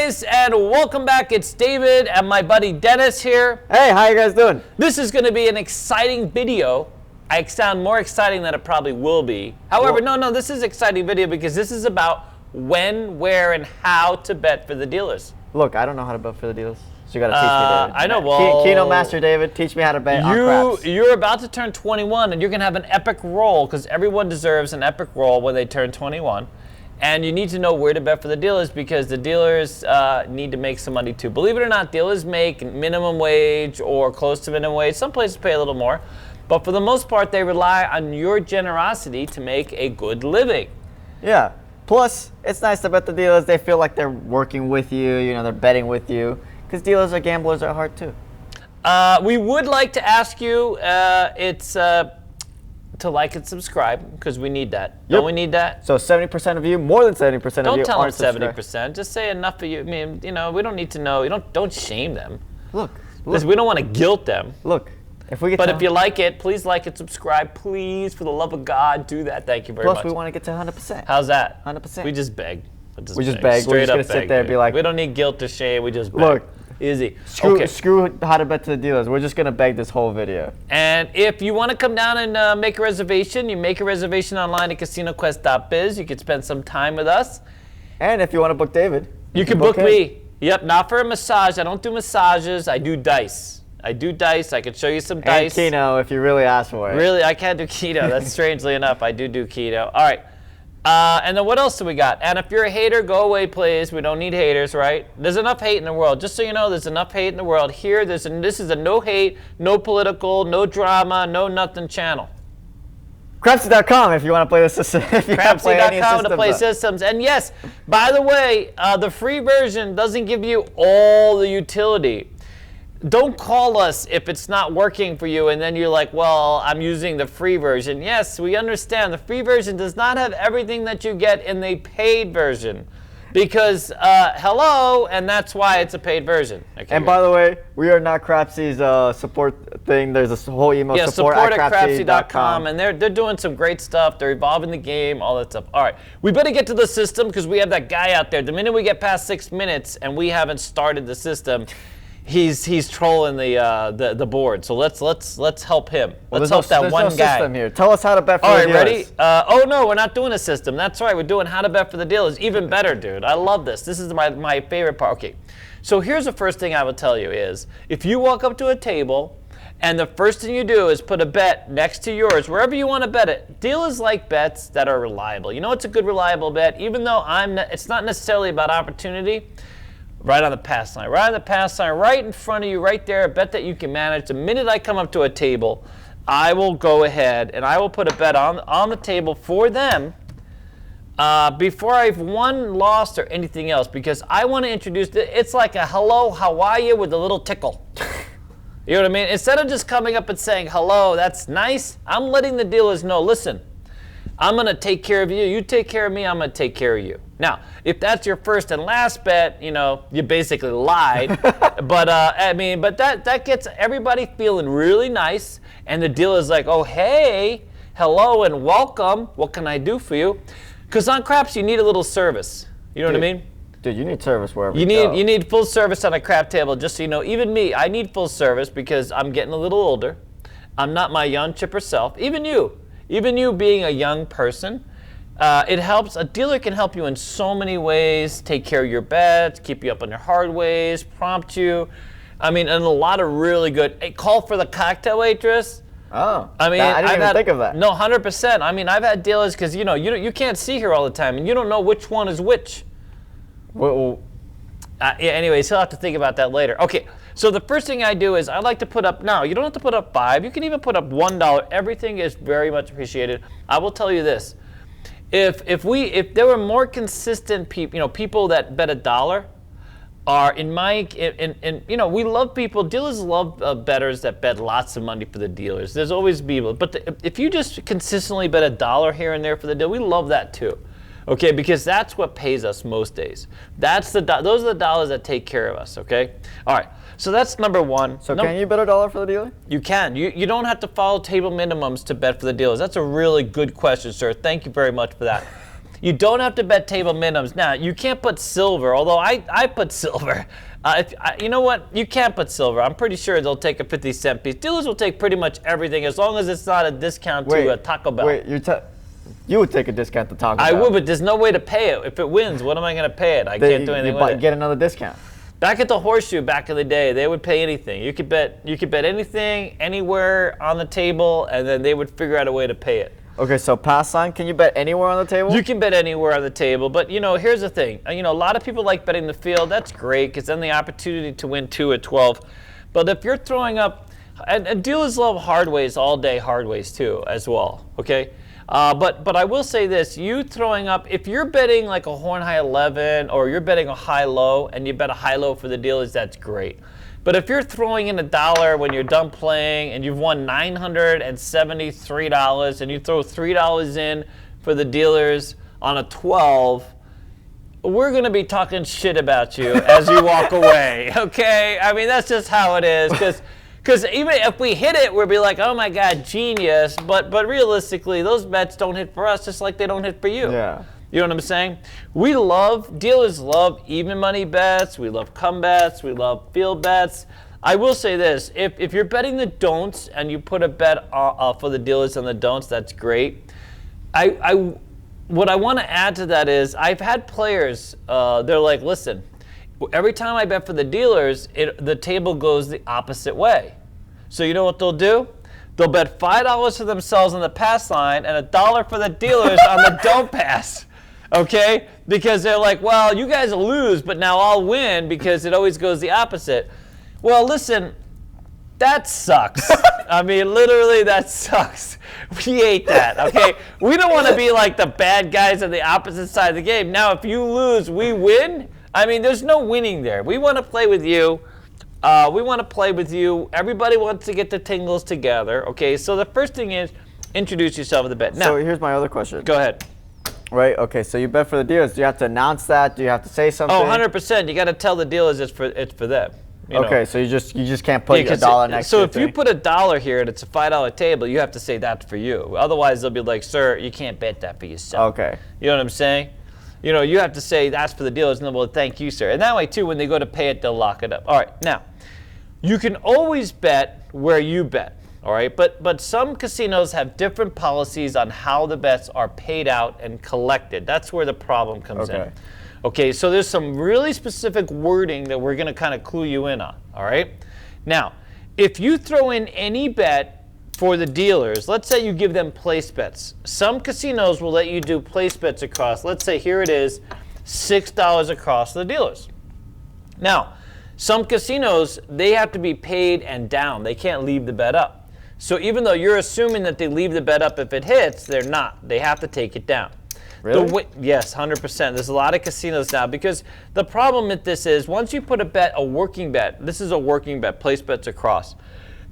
guys, and welcome back. It's David and my buddy Dennis here. Hey, how you guys doing? This is going to be an exciting video. I sound more exciting than it probably will be. However, no, this is an exciting video because this is about when, where, and how to bet for the dealers. Look, I don't know how to bet for the dealers, so you got to teach me, David. I know, well... Keno Master David, teach me how to bet on craps. You're about to turn 21, and you're going to have an epic roll because everyone deserves an epic roll when they turn 21. And you need to know where to bet for the dealers because the dealers need to make some money too. Believe it or not, dealers make minimum wage or close to minimum wage. Some places pay a little more. But for the most part, they rely on your generosity to make a good living. Yeah. Plus, it's nice to bet the dealers. They feel like they're working with you. You know, they're betting with you. Because dealers are gamblers at heart too. We would like to ask you, to like and subscribe because we need that. Yep. Don't we need that? So 70% of you, more than 70% of you, don't tell them aren't 70%. Just say enough of you. I mean, you know, we don't need to know. You don't shame them. Look. Because we don't want to guilt them. Look, if we get. But if you like it, please like and subscribe. Please, for the love of God, do that. Thank you very much. Plus, we want to get to 100%. How's that? 100%. We just beg. We just beg. We're just gonna sit there and be like. We don't need guilt or shame. We just beg. Look. Easy. Screw how to bet to the dealers. We're just going to beg this whole video. And if you want to come down and make a reservation, you make a reservation online at CasinoQuest.biz. You can spend some time with us. And if you want to book David, you can book me. Yep, not for a massage. I don't do massages. I do dice. I can show you some dice. And Keno, if you really ask for it. Really, I can't do keto. That's strangely enough. I do keto. All right. And then what else do we got? And if you're a hater, go away, please. We don't need haters, right? There's enough hate in the world. Just so you know, there's enough hate in the world. Here, this is a no hate, no political, no drama, no nothing channel. Crapsy.com if you want to play the system. Crapsy.com to play systems. And yes, by the way, the free version doesn't give you all the utility. Don't call us if it's not working for you and then you're like, well, I'm using the free version. Yes, we understand. The free version does not have everything that you get in the paid version. Because, hello, and that's why it's a paid version. Okay, and by the way, we are not Crapsy's support thing. There's a whole email support at Crapsy.com. And they're doing some great stuff. They're evolving the game, all that stuff. All right, we better get to the system because we have that guy out there. The minute we get past 6 minutes and we haven't started the system, he's trolling the board. So let's help him. Let's help that one guy. There's no system here. Tell us how to bet for the dealers. All right, ready? Oh no, we're not doing a system. That's right. We're doing how to bet for the dealers. Even better, dude. I love this. This is my favorite part. Okay, so here's the first thing I will tell you is if you walk up to a table and the first thing you do is put a bet next to yours, wherever you want to bet it. Dealers like bets that are reliable. You know, it's a good reliable bet, even though it's not necessarily about opportunity. Right on the pass line, right in front of you, right there, a bet that you can manage. The minute I come up to a table, I will go ahead and I will put a bet on the table for them before I've won, lost, or anything else because I want to introduce it's like a hello, how are you with a little tickle. You know what I mean? Instead of just coming up and saying hello, that's nice, I'm letting the dealers know, listen, I'm going to take care of you, you take care of me, I'm going to take care of you. Now, if that's your first and last bet, you know, you basically lied. But that gets everybody feeling really nice, and the dealer's like, oh, hey, hello and welcome. What can I do for you? Because on craps, you need a little service. You know what I mean? Dude, you need service wherever you go. You need full service on a crap table, just so you know. Even me, I need full service because I'm getting a little older. I'm not my young, chipper self. Even you being a young person, it helps. A dealer can help you in so many ways, take care of your bets, keep you up on your hard ways, prompt you. I mean, and a lot of really good. Hey, call for the cocktail waitress. Oh, I mean, I didn't even think of that. No, 100%. I mean, I've had dealers because you can't see her all the time, and you don't know which one is which. Well, yeah. Anyways, he'll have to think about that later. Okay. So the first thing I do is I like to put up, now you don't have to put up $5, you can even put up $1. Everything is very much appreciated. I will tell you this, if there were more consistent people, people that bet $1 are we love people, dealers love bettors that bet lots of money for the dealers. There's always people, but if you just consistently bet $1 here and there for the deal, we love that too. Okay, because that's what pays us most days. Those are the dollars that take care of us, okay? All right, so that's number one. So can you bet $1 for the dealer? You can. You don't have to follow table minimums to bet for the dealers. That's a really good question, sir. Thank you very much for that. You don't have to bet table minimums. Now, you can't put silver, although I put silver. You know what? You can't put silver. I'm pretty sure they'll take a 50-cent piece. Dealers will take pretty much everything as long as it's not a discount to a Taco Bell. Wait, you would take a discount to Taco Bell. I would, but there's no way to pay it. If it wins, what am I going to pay it? I can't do anything with it. Get another discount. Back at the Horseshoe, back in the day, they would pay anything. You could bet anything, anywhere on the table, and then they would figure out a way to pay it. Okay, so pass sign, can you bet anywhere on the table? You can bet anywhere on the table, but here's the thing. A lot of people like betting the field. That's great, because then the opportunity to win 2 at 12. But if you're throwing up, and dealers love hard ways all day, hard ways too, as well. Okay, but I will say this: you throwing up, if you're betting like a horn high 11, or you're betting a high low, and you bet a high low for the dealers, that's great. But if you're throwing in $1 when you're done playing and you've won $973 and you throw $3 in for the dealers on a 12, we're going to be talking shit about you as you walk away, okay? I mean, that's just how it is, because even if we hit it, we'll be like, oh my God, genius. But realistically, those bets don't hit for us just like they don't hit for you. Yeah. You know what I'm saying? Dealers love even money bets. We love come bets. We love field bets. I will say this: if you're betting the don'ts and you put a bet for the dealers on the don'ts, that's great. What I want to add to that is I've had players. They're like, listen, every time I bet for the dealers, the table goes the opposite way. So you know what they'll do? They'll bet $5 for themselves on the pass line and $1 for the dealers on the don't pass. Okay? Because they're like, well, you guys will lose, but now I'll win because it always goes the opposite. Well, listen, that sucks. I mean, literally, that sucks. We hate that, okay? We don't want to be like the bad guys on the opposite side of the game. Now, if you lose, we win? I mean, there's no winning there. We want to play with you. Everybody wants to get the tingles together, okay? So the first thing is introduce yourself to the bet. Now, so here's my other question. Go ahead. Right, okay, so you bet for the dealers. Do you have to announce that? Do you have to say something? Oh, 100%. You got to tell the dealers it's for them. Okay, so you just can't put $1 next to it. So if you put $1 here and it's a $5 table, you have to say that's for you. Otherwise, they'll be like, sir, you can't bet that for yourself. Okay. You know what I'm saying? You have to say that's for the dealers, and then we'll thank you, sir. And that way, too, when they go to pay it, they'll lock it up. All right, now, you can always bet where you bet. All right, but some casinos have different policies on how the bets are paid out and collected. That's where the problem comes in. Okay, so there's some really specific wording that we're going to kind of clue you in on. All right, now, if you throw in any bet for the dealers, let's say you give them place bets. Some casinos will let you do place bets across. Let's say here it is, $6 across the dealers. Now, some casinos, they have to be paid and down. They can't leave the bet up. So even though you're assuming that they leave the bet up if it hits, they're not. They have to take it down. Really? Yes, 100%. There's a lot of casinos now because the problem with this is once you put a working bet, this is a working bet, place bets across.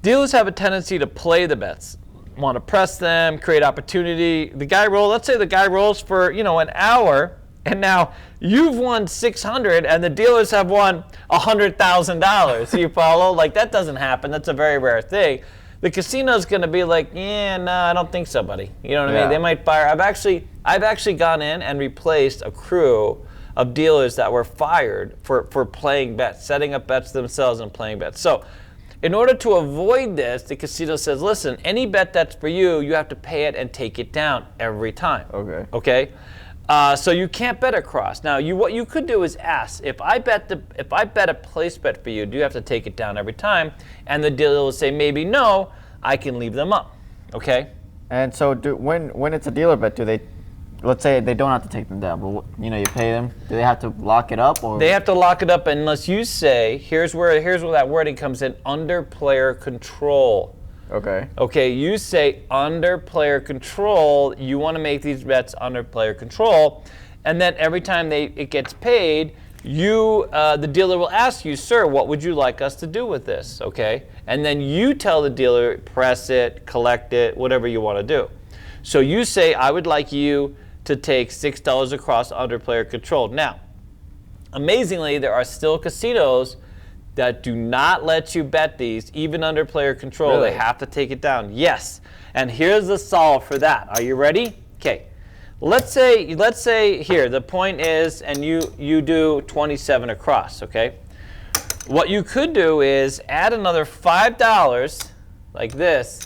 Dealers have a tendency to play the bets, want to press them, create opportunity. Let's say the guy rolls for, an hour, and now you've won $600 and the dealers have won $100,000. You follow? Like that doesn't happen. That's a very rare thing. The casino's going to be like, yeah, no, I don't think so, buddy. You know what I mean? They might fire. I've actually gone in and replaced a crew of dealers that were fired for playing bets, setting up bets themselves and playing bets. So in order to avoid this, the casino says, listen, any bet that's for you, you have to pay it and take it down every time. Okay? So you can't bet across. Now, what you could do is ask, if I bet a place bet for you, do you have to take it down every time? And the dealer will say, maybe no, I can leave them up. Okay? And so when it's a dealer bet, let's say they don't have to take them down, but you pay them, do they have to lock it up? Or? They have to lock it up unless you say, here's where that wording comes in, under player control. Okay, you say under player control, you want to make these bets under player control, and then every time it gets paid, the dealer will ask you, sir, what would you like us to do with this? Okay, and then you tell the dealer, press it, collect it, whatever you want to do. So you say, I would like you to take $6 across under player control. Now, amazingly, there are still casinos that do not let you bet these, even under player control. Really? They have to take it down. Yes. And here's the solve for that. Are you ready? Okay. let's say here, the point is, and you do 27 across, okay? What you could do is add another $5 like this,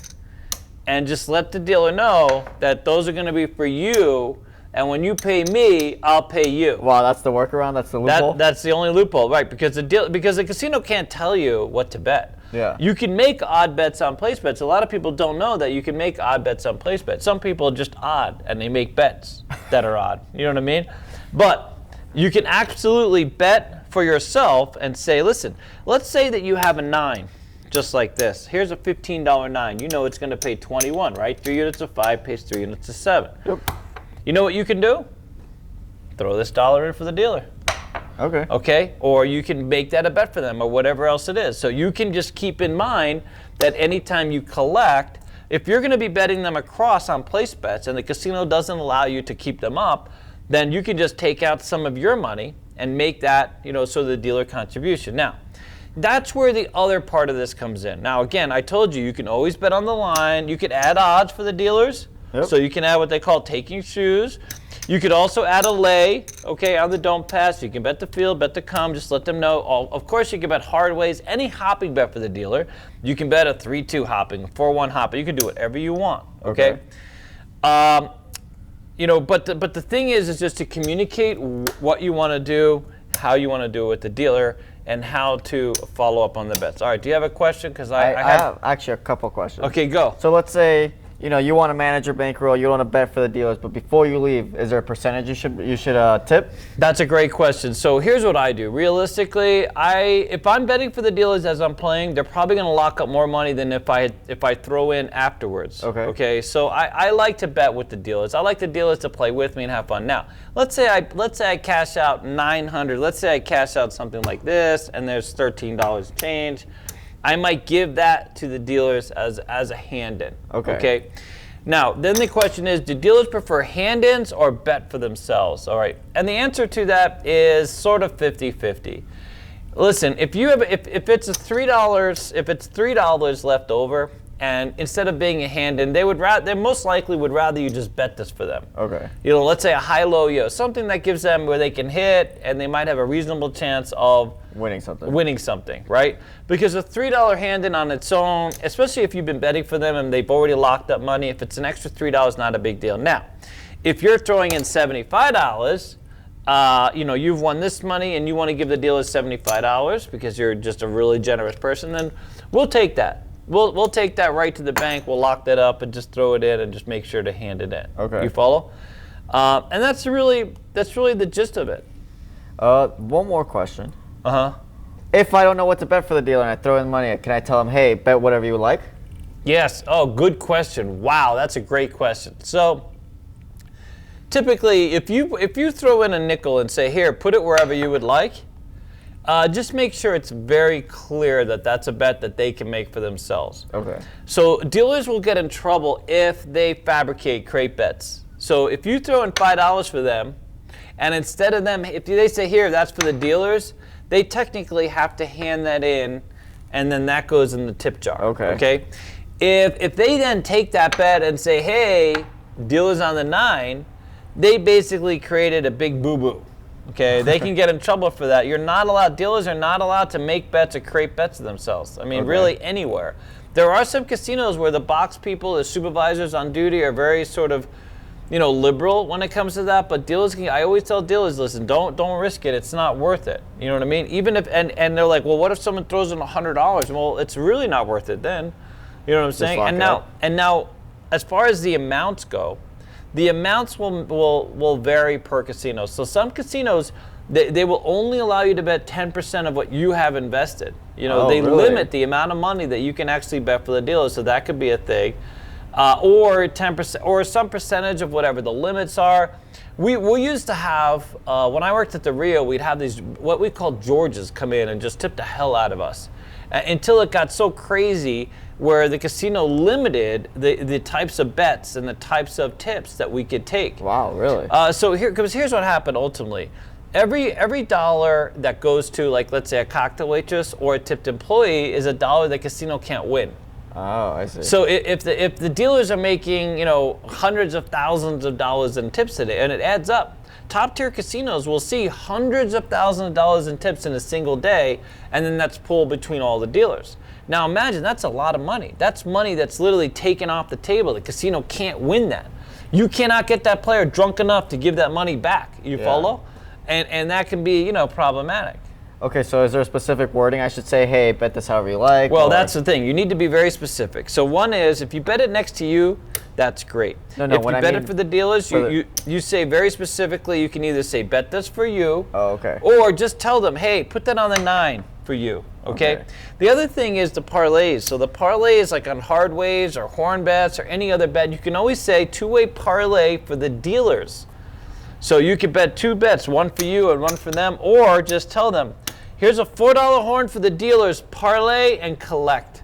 and just let the dealer know that those are going to be for you, and when you pay me, I'll pay you. Wow, that's the workaround. That's the loophole. That's the only loophole, right? Because the casino can't tell you what to bet. Yeah. You can make odd bets on place bets. A lot of people don't know that you can make odd bets on place bets. Some people are just odd and they make bets that are odd. You know what I mean? But you can absolutely bet for yourself and say, listen, let's say that you have a 9, just like this. Here's a $15 9. You know it's going to pay 21, right? 3 units of 5 pays 3 units of 7. Yep. You know what you can do? Throw this dollar in for the dealer. Okay. Okay? Or you can make that a bet for them or whatever else it is. So you can just keep in mind that anytime you collect, if you're going to be betting them across on place bets and the casino doesn't allow you to keep them up, then you can just take out some of your money and make that, so the dealer contribution. Now, that's where the other part of this comes in. Now, again, I told you can always bet on the line. You could add odds for the dealers. Yep. So you can add what they call taking shoes. You could also add a lay, okay, on the don't pass. You can bet the field, bet the come, just let them know. Of course, you can bet hard ways, any hopping bet for the dealer. You can bet a 3-2 hopping, 4-1 hopping. You can do whatever you want, okay? But the thing is just to communicate what you want to do, how you want to do it with the dealer, and how to follow up on the bets. All right, do you have a question? Because I have actually a couple questions. Okay, go. So let's say you want to manage your bankroll, you want to bet for the dealers, but before you leave, is there a percentage you should tip? That's a great question. So here's what I do. Realistically, if I'm betting for the dealers as I'm playing, they're probably going to lock up more money than if I throw in afterwards. Okay. Okay. So I like to bet with the dealers. I like the dealers to play with me and have fun. Now, let's say I cash out $900. Let's say I cash out something like this, and there's $13 change. I might give that to the dealers as a hand-in. Okay. Now, then the question is, do dealers prefer hand-ins or bet for themselves? All right. And the answer to that is sort of 50-50. Listen, if it's $3 left over, and instead of being a hand-in, they most likely would rather you just bet this for them. Okay. Let's say a high-low, something that gives them where they can hit, and they might have a reasonable chance of winning something, right? Because a $3 hand-in on its own, especially if you've been betting for them and they've already locked up money, if it's an extra $3, not a big deal. Now, if you're throwing in $75, you've won this money and you want to give the dealers $75 because you're just a really generous person, then we'll take that. We'll take that right to the bank. We'll lock that up and just throw it in and just make sure to hand it in. Okay. You follow? And that's really the gist of it. One more question. Uh-huh. If I don't know what to bet for the dealer and I throw in money, can I tell him, hey, bet whatever you like? Yes. Oh, good question. Wow, that's a great question. So typically, if you throw in a nickel and say, here, put it wherever you would like, just make sure it's very clear that that's a bet that they can make for themselves. Okay. So dealers will get in trouble if they fabricate crate bets. So if you throw in $5 for them, and instead of them, if they say, here, that's for the dealers, they technically have to hand that in, and then that goes in the tip jar. Okay. If they then take that bet and say, hey, dealers on the 9, they basically created a big boo-boo. Okay, they can get in trouble for that. Dealers are not allowed to make bets or create bets of themselves. I mean, really anywhere. There are some casinos where the box people, the supervisors on duty are very sort of, liberal when it comes to that. But dealers, I always tell dealers, listen, don't risk it. It's not worth it. You know what I mean? Even if, and they're like, well, what if someone throws in $100? Well, it's really not worth it then. You know what I'm saying? And now, as far as the amounts go, the amounts will vary per casino. So some casinos, they will only allow you to bet 10% of what you have invested. They really? limit the amount of money that you can actually bet for the dealer. So that could be a thing. Or 10%, or some percentage of whatever the limits are. We used to have, when I worked at the Rio, we'd have these, what we called Georges come in and just tip the hell out of us. Until it got so crazy where the casino limited the types of bets and the types of tips that we could take. Wow, really? Because here's what happened ultimately. Every dollar that goes to, like, let's say a cocktail waitress or a tipped employee is a dollar the casino can't win. Oh, I see. So if the dealers are making, you know, hundreds of thousands of dollars in tips today, and it adds up, top tier casinos will see hundreds of thousands of dollars in tips in a single day, and then that's pulled between all the dealers. Now imagine that's a lot of money. That's money that's literally taken off the table. The casino can't win that. You cannot get that player drunk enough to give that money back. You follow? And that can be, you know, problematic. Okay, so is there a specific wording I should say, hey, bet this however you like? Well, that's the thing. You need to be very specific. So one is, if you bet it next to you, that's great. No, if when you I bet mean it for the dealers, you say very specifically, you can either say, bet this for you, or just tell them, hey, put that on the 9 for you, okay? The other thing is the parlays. So the parlays, like on hard ways or horn bets or any other bet, you can always say two-way parlay for the dealers. So you could bet 2 bets, one for you and one for them, or just tell them, here's a $4 horn for the dealers, parlay and collect.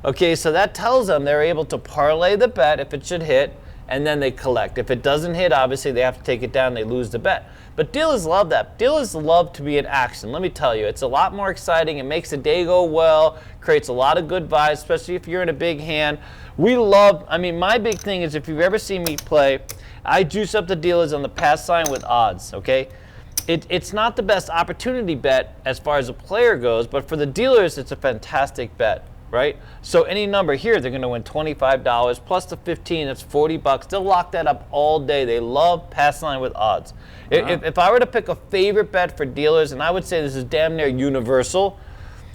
Okay, so that tells them they're able to parlay the bet if it should hit, and then they collect. If it doesn't hit, obviously they have to take it down, they lose the bet. But dealers love that. Dealers love to be in action. Let me tell you, it's a lot more exciting. It makes the day go well, creates a lot of good vibes, especially if you're in a big hand. We love, I mean, my big thing is if you've ever seen me play, I juice up the dealers on the pass sign with odds, okay? It's not the best opportunity bet as far as a player goes, but for the dealers, it's a fantastic bet, right? So any number here, they're going to win $25 plus the 15, that's $40. They'll lock that up all day. They love pass line with odds. If I were to pick a favorite bet for dealers, and I would say this is damn near universal,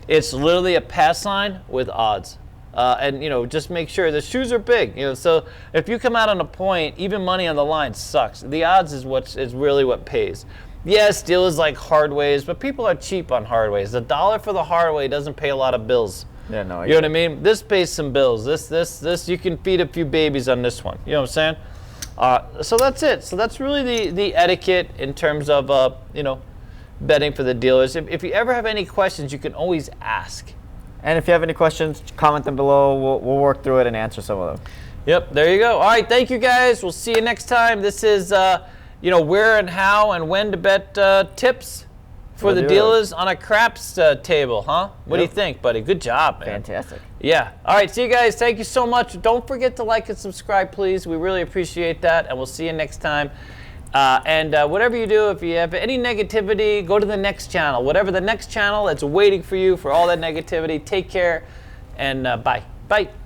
it's literally a pass line with odds. And, you know, just make sure the shoes are big. You know, so if you come out on a point, even money on the line sucks. The odds is really what pays. Yes, dealers like hard ways, but people are cheap on hard ways. The dollar for the hard way doesn't pay a lot of bills. Yeah, no, you know what I mean? This pays some bills. This you can feed a few babies on this one. You know what I'm saying? So that's it. So that's really the etiquette in terms of you know, betting for the dealers. If you ever have any questions, you can always ask. And if you have any questions, comment them below. We'll work through it and answer some of them. Yep, there you go. All right, thank you guys. We'll see you next time. This is you know, where and how and when to bet tips for the dealers on a craps table, huh? What do you think, buddy? Good job, man. Fantastic. Yeah. All right, see you guys. Thank you so much. Don't forget to like and subscribe, please. We really appreciate that, and we'll see you next time. And whatever you do, if you have any negativity, go to the next channel. Whatever the next channel, it's waiting for you for all that negativity. Take care, and bye. Bye.